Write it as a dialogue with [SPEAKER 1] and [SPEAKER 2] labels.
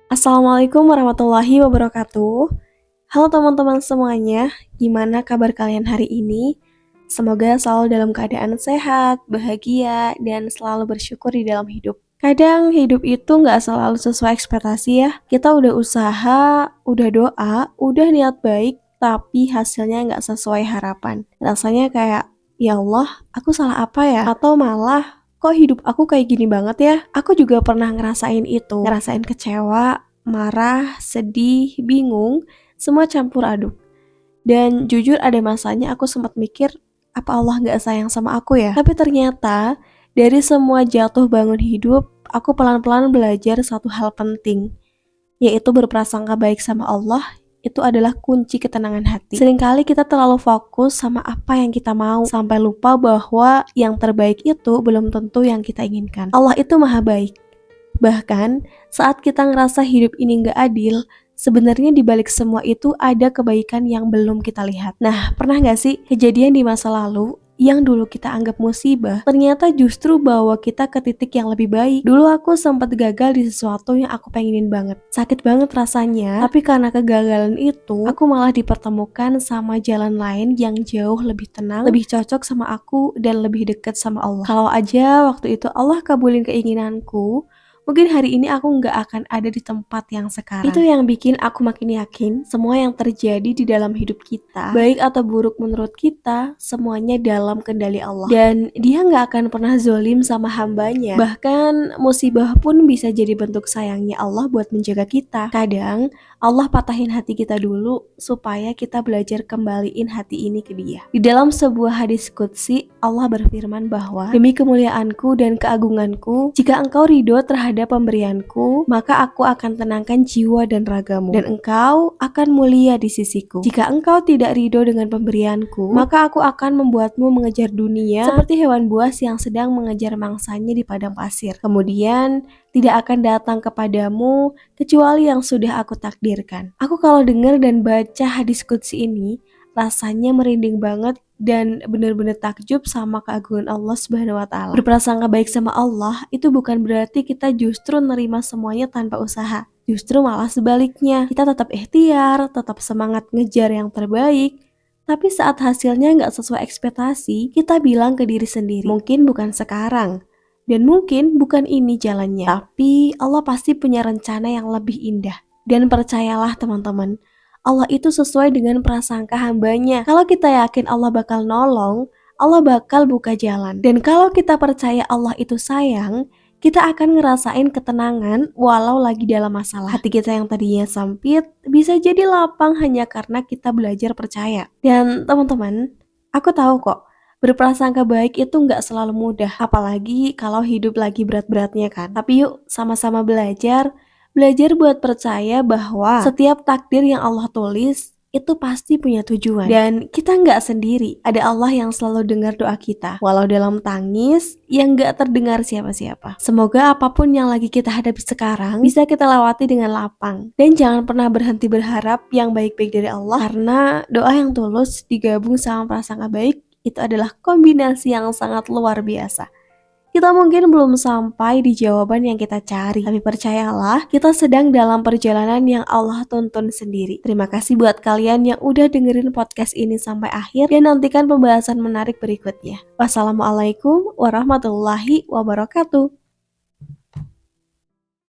[SPEAKER 1] Assalamualaikum warahmatullahi wabarakatuh. Halo teman-teman semuanya, gimana kabar kalian hari ini? Semoga selalu dalam keadaan sehat, bahagia, dan selalu bersyukur di dalam hidup. Kadang hidup itu nggak selalu sesuai ekspektasi ya. Kita udah usaha, udah doa, udah niat baik, tapi hasilnya nggak sesuai harapan. Rasanya kayak, ya Allah, aku salah apa ya? Atau malah, kok hidup aku kayak gini banget ya? Aku juga pernah ngerasain itu, ngerasain kecewa, marah, sedih, bingung, semua campur aduk. Dan jujur ada masanya aku sempat mikir, apa Allah nggak sayang sama aku ya? Tapi ternyata dari semua jatuh bangun hidup, aku pelan-pelan belajar satu hal penting, yaitu berprasangka baik sama Allah. Itu adalah kunci ketenangan hati. Seringkali kita terlalu fokus sama apa yang kita mau, sampai lupa bahwa yang terbaik itu belum tentu yang kita inginkan. Allah itu maha baik. Bahkan saat kita ngerasa hidup ini nggak adil, sebenarnya di balik semua itu ada kebaikan yang belum kita lihat. Nah, pernah nggak sih kejadian di masa lalu yang dulu kita anggap musibah, ternyata justru bawa kita ke titik yang lebih baik. Dulu aku sempat gagal di sesuatu yang aku pengenin banget. Sakit banget rasanya, tapi karena kegagalan itu, aku malah dipertemukan sama jalan lain yang jauh lebih tenang, lebih cocok sama aku, dan lebih dekat sama Allah. Kalau aja waktu itu Allah kabulin keinginanku, mungkin hari ini aku nggak akan ada di tempat yang sekarang. Itu yang bikin aku makin yakin semua yang terjadi di dalam hidup kita, baik atau buruk menurut kita, semuanya dalam kendali Allah. Dan dia nggak akan pernah zolim sama hambanya. Bahkan musibah pun bisa jadi bentuk sayangnya Allah buat menjaga kita. Kadang Allah patahin hati kita dulu supaya kita belajar kembaliin hati ini ke Dia. Di dalam sebuah hadis qudsi, Allah berfirman bahwa demi kemuliaanku dan keagunganku, jika engkau ridho terhadap pemberianku, maka aku akan tenangkan jiwa dan ragamu, dan engkau akan mulia di sisiku. Jika engkau tidak ridho dengan pemberianku, maka aku akan membuatmu mengejar dunia seperti hewan buas yang sedang mengejar mangsanya di padang pasir. Kemudian tidak akan datang kepadamu kecuali yang sudah aku takdirkan. Aku kalau dengar dan baca hadis qudsi ini, rasanya merinding banget dan benar-benar takjub sama keagungan Allah Subhanahu wa Ta'ala. Berprasangka baik sama Allah itu bukan berarti kita justru nerima semuanya tanpa usaha. Justru malah sebaliknya, kita tetap ikhtiar, tetap semangat ngejar yang terbaik. Tapi saat hasilnya nggak sesuai ekspektasi, kita bilang ke diri sendiri, mungkin bukan sekarang. Dan mungkin bukan ini jalannya, tapi Allah pasti punya rencana yang lebih indah. Dan percayalah teman-teman, Allah itu sesuai dengan prasangka hambanya. Kalau kita yakin Allah bakal nolong, Allah bakal buka jalan. Dan kalau kita percaya Allah itu sayang, kita akan ngerasain ketenangan walau lagi dalam masalah. Hati kita yang tadinya sempit, bisa jadi lapang hanya karena kita belajar percaya. Dan teman-teman, aku tahu kok, berprasangka baik itu nggak selalu mudah, apalagi kalau hidup lagi berat-beratnya kan. Tapi yuk sama-sama belajar buat percaya bahwa setiap takdir yang Allah tulis itu pasti punya tujuan. Dan kita nggak sendiri, ada Allah yang selalu dengar doa kita. Walau dalam tangis yang nggak terdengar siapa-siapa. Semoga apapun yang lagi kita hadapi sekarang bisa kita lewati dengan lapang. Dan jangan pernah berhenti berharap yang baik-baik dari Allah, karena doa yang tulus digabung sama prasangka baik itu adalah kombinasi yang sangat luar biasa. Kita mungkin belum sampai di jawaban yang kita cari, tapi percayalah, kita sedang dalam perjalanan yang Allah tuntun sendiri. Terima kasih buat kalian yang udah dengerin podcast ini sampai akhir, dan nantikan pembahasan menarik berikutnya. Wassalamualaikum warahmatullahi wabarakatuh.